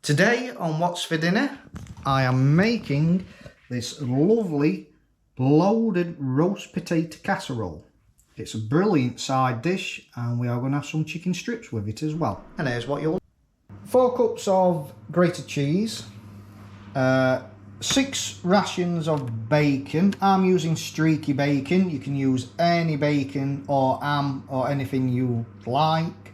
Today on What's for Dinner, I am making this lovely loaded roast potato casserole. It's a brilliant side dish and we are going to have some chicken strips with it as well. And here's what you'll need. 4 cups of grated cheese, 6 rations of bacon. I'm using streaky bacon. You can use any bacon or ham or anything you like.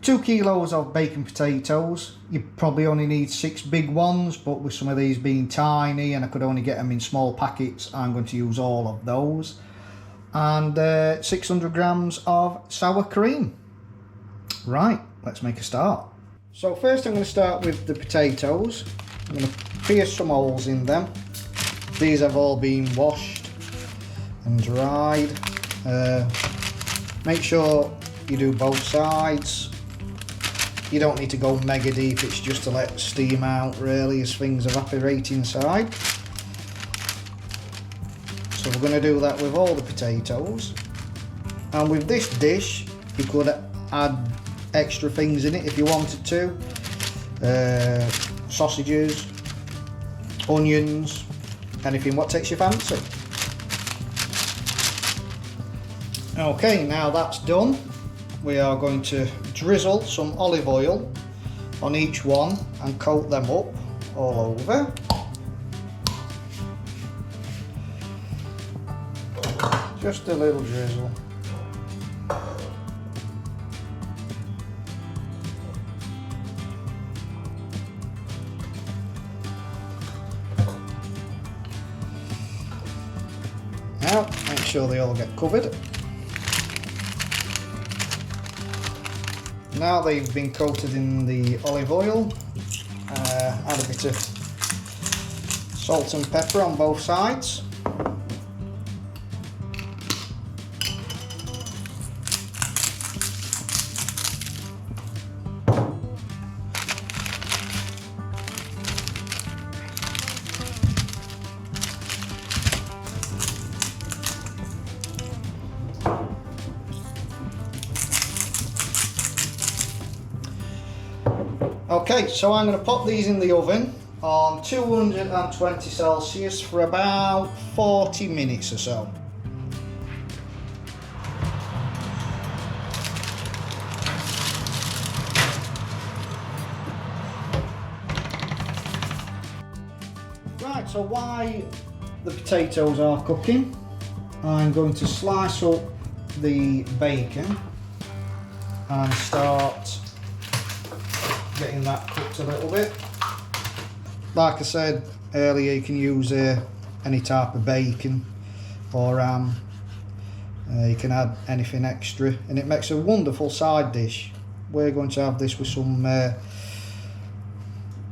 2 kilos of bacon potatoes. You probably only need 6 big ones, but with some of these being tiny and I could only get them in small packets, I'm going to use all of those. And 600 grams of sour cream. Right, let's make a start. So first I'm going to start with the potatoes. I'm going to pierce some holes in them. These have all been washed and dried. Make sure you do both sides. You don't need to go mega deep, it's just to let steam out really as things evaporate inside. So we're going to do that with all the potatoes. And with this dish, you could add extra things in it if you wanted to. Sausages, onions, anything what takes your fancy. Okay, now that's done. We are going to drizzle some olive oil on each one and coat them up all over. Just a little drizzle. Now, make sure they all get covered. Now they've been coated in the olive oil, add a bit of salt and pepper on both sides. Okay, so I'm going to pop these in the oven on 220 Celsius for about 40 minutes or so. Right, so while the potatoes are cooking, I'm going to slice up the bacon and start getting that cooked a little bit. Like I said earlier, you can use any type of bacon or ham. You can add anything extra and it makes a wonderful side dish. We're going to have this with some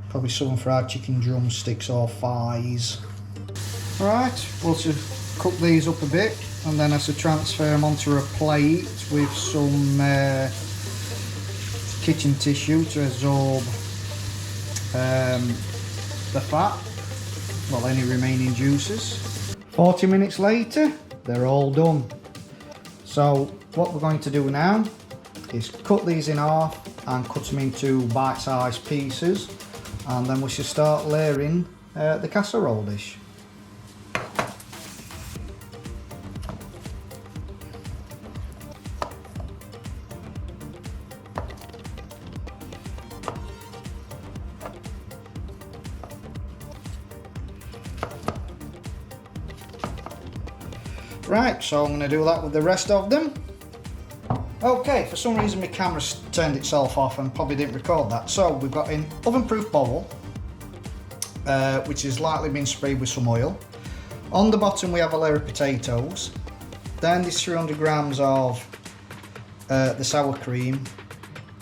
probably some fried chicken drumsticks or thighs. Alright, we'll just cook these up a bit and then as I transfer them onto a plate with some kitchen tissue to absorb the fat, well, any remaining juices. 40 minutes later, they're all done. So what we're going to do now is cut these in half and cut them into bite-sized pieces, and then we should start layering the casserole dish. Right, so I'm going to do that with the rest of them. Okay, for some reason my camera turned itself off and probably didn't record that. So we've got an oven-proof bowl, which has lightly been sprayed with some oil. On the bottom we have a layer of potatoes. Then there's 300 grams of the sour cream,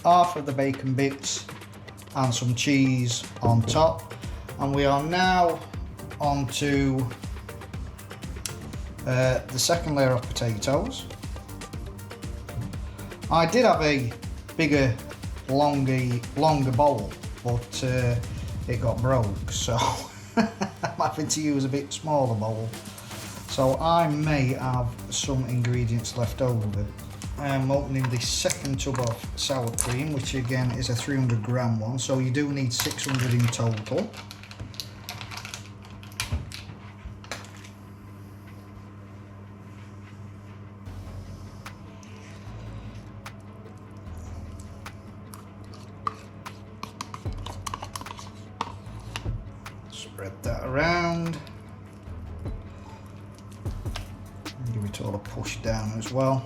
half of the bacon bits and some cheese on top. And we are now on to the second layer of potatoes. I did have a bigger, longer bowl, but it got broke, so I'm having to use a bit smaller bowl. So I may have some ingredients left over. I'm opening the second tub of sour cream, which again is a 300 gram one, so you do need 600 in total. Spread that around. Give it all a push down as well.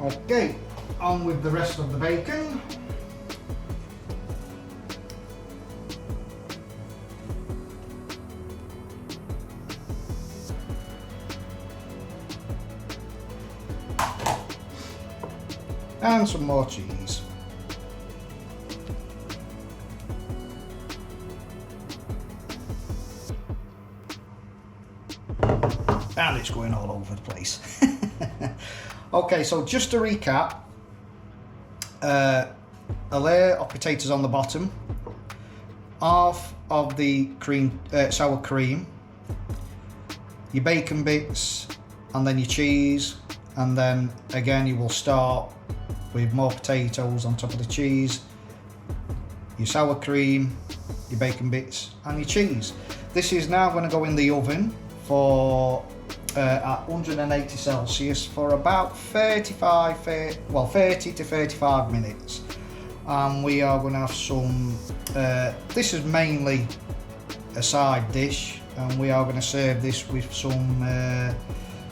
Okay, on with the rest of the bacon. And some more cheese. And it's going all over the place. Okay, so just to recap, a layer of potatoes on the bottom, half of the sour cream, your bacon bits, and then your cheese, and then again you will start with more potatoes on top of the cheese, your sour cream, your bacon bits, and your cheese. This is now going to go in the oven for at 180 Celsius for about 30 to 35 minutes. And we are going to have some, this is mainly a side dish, and we are going to serve this with some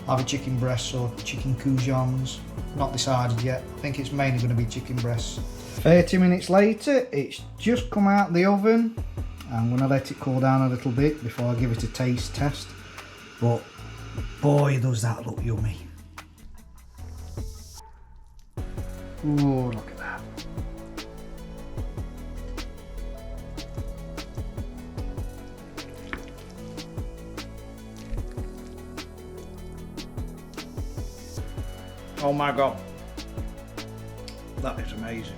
either chicken breasts or chicken coujons. Not decided yet. I think it's mainly going to be chicken breasts. 30 minutes later, it's just come out of the oven. I'm going to let it cool down a little bit before I give it a taste test. But boy, does that look yummy. Oh, look at that. Oh my God. That is amazing.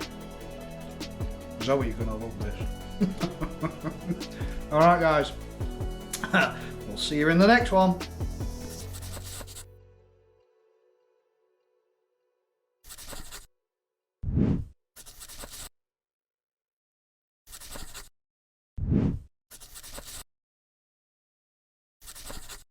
Zoe, you're gonna love this. Alright guys. We'll see you in the next one.